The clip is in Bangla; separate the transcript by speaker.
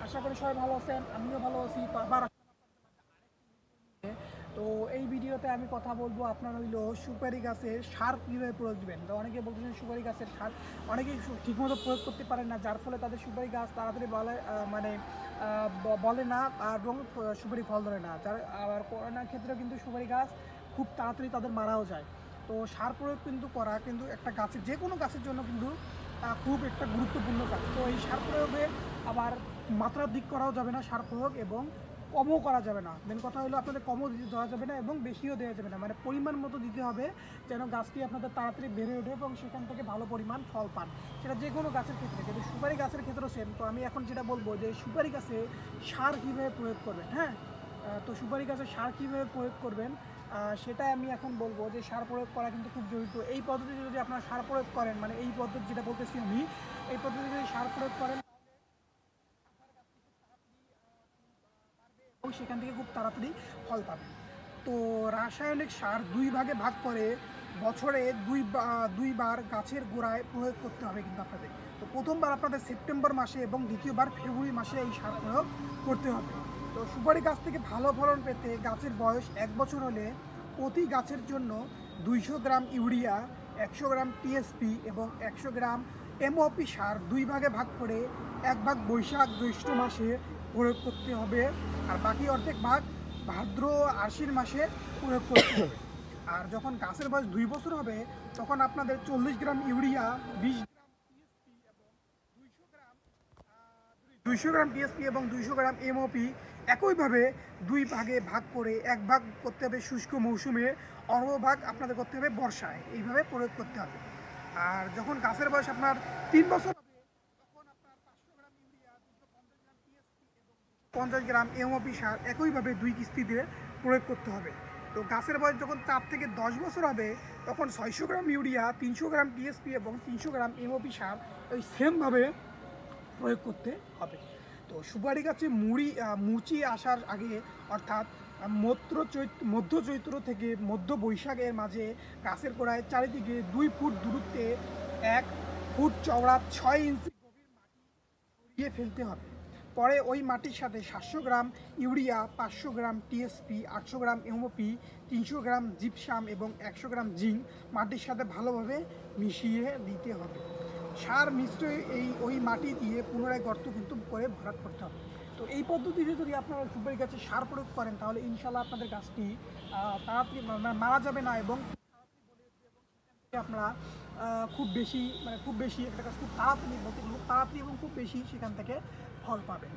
Speaker 1: আশা করি সবাই ভালো আছেন, আমিও ভালো আছি। তো আবার তো এই ভিডিওতে আমি কথা বলবো আপনার হইলো সুপারি গাছের সার কীভাবে প্রয়োগ দিবেন। তো অনেকে বলতেছেন সুপারি গাছের সার অনেকেই ঠিকমতো প্রয়োগ করতে পারেন না, যার ফলে তাদের সুপারি গাছ তাড়াতাড়ি বলে মানে বলে না এবং সুপারি ফল ধরে না। যার আবার করোনার ক্ষেত্রেও কিন্তু সুপারি গাছ খুব তাড়াতাড়ি তাদের মারাও যায়। তো সার প্রয়োগ কিন্তু করা কিন্তু একটা গাছের যে কোনো গাছের জন্য কিন্তু খুব একটা গুরুত্বপূর্ণ কাজ। তো এই সার প্রয়োগে আবার মাত্রার দিক করাও যাবে না সার প্রয়োগ, এবং কমও করা যাবে না। মেন কথা হলো আপনাদের কমও দিতে দেওয়া যাবে না এবং বেশিও দেওয়া যাবে না, মানে পরিমাণ মতো দিতে হবে যেন গাছটি আপনাদের তাড়াতাড়ি বেড়ে ওঠে এবং সেখান থেকে ভালো পরিমাণ ফল পান। সেটা যে কোনো গাছের ক্ষেত্রে, কিন্তু সুপারি গাছের ক্ষেত্রেও সেম। তো আমি এখন যেটা বলবো যে সুপারি গাছে সার কীভাবে প্রয়োগ করবেন। হ্যাঁ, তো সুপারি গাছে সার কীভাবে প্রয়োগ করবেন সেটাই আমি এখন বলবো। যে সার প্রয়োগ করা কিন্তু খুব জরুরি। তো এই পদ্ধতিতে যদি আপনারা সার প্রয়োগ করেন, মানে এই পদ্ধতি যেটা বলতেছি আমি, এই পদ্ধতিতে যদি সার প্রয়োগ করেন এবং সেখান থেকে খুব তাড়াতাড়ি ফল পাবেন। তো রাসায়নিক সার দুই ভাগে ভাগ করে বছরে দুইবার গাছের গোড়ায় প্রয়োগ করতে হবে কিন্তু আপনাদের। তো প্রথমবার আপনাদের সেপ্টেম্বর মাসে এবং দ্বিতীয়বার ফেব্রুয়ারি মাসে এই সার প্রয়োগ করতে হবে। তো সুপারি গাছ থেকে ভালো ফলন পেতে গাছের বয়স 1 বছর হলে প্রতি গাছের জন্য 200 গ্রাম ইউরিয়া, 100 গ্রাম টিএসপি এবং 100 গ্রাম এমওপি সার দুই ভাগে ভাগ করে এক ভাগ বৈশাখ জ্যৈষ্ঠ মাসে প্রয়োগ করতে হবে, আর বাকি অর্ধেক ভাগ ভাদ্র আশ্বিন মাসে প্রয়োগ করতে হবে। আর যখন গাছের বয়স 2 বছর হবে তখন আপনাদের 40 গ্রাম ইউরিয়া, 200 গ্রাম টিএসপি এবং 200 গ্রাম এমওপি একইভাবে দুই ভাগে ভাগ করে এক ভাগ করতে হবে শুষ্ক মৌসুমে, অর্ধ ভাগ আপনাদের করতে হবে বর্ষায়। এইভাবে প্রয়োগ করতে হবে। আর যখন গাছের বয়স আপনার 3 বছর হবে তখন আপনার 500 গ্রাম ইউরিয়া, 250 গ্রাম টিএসপি এবং 50 গ্রাম এমওপি সার একইভাবে দুই কিস্তিতে প্রয়োগ করতে হবে। তো গাছের বয়স যখন 4 থেকে 10 বছর হবে তখন 600 গ্রাম ইউরিয়া, 300 গ্রাম টিএসপি এবং 300 গ্রাম এমওপি সার ওই সেমভাবে প্রয়োগ করতে হবে। তো সুপারি গাছে মুচি আসার আগে, অর্থাৎ মধ্য চৈত্র থেকে মধ্য বৈশাখের মাঝে গাছের গোড়ায় চারিদিকে 2 ফুট দূরত্বে 1 ফুট চওড়া 6 ইঞ্চি গভীর মাটি ছড়িয়ে ফেলতে হবে। পরে ওই মাটির সাথে 700 গ্রাম ইউরিয়া, 500 গ্রাম টিএসপি, 800 গ্রাম এমওপি, 300 গ্রাম জিপসাম এবং 100 গ্রাম জিঙ্ক মাটির সাথে ভালোভাবে মিশিয়ে দিতে হবে। সার মিশ্র ওই মাটি দিয়ে পুনরায় গর্ত কিন্তু করে ভরাট করতে হবে। তো এই পদ্ধতিতে যদি আপনারা সুপারি গাছে সার প্রয়োগ করেন তাহলে ইনশাল্লাহ আপনাদের গাছটি তাড়াতাড়ি মারা যাবে না, এবং আপনারা খুব বেশি একটা গাছ খুব তাড়াতাড়ি এবং খুব বেশি সেখান থেকে ফল পাবেন।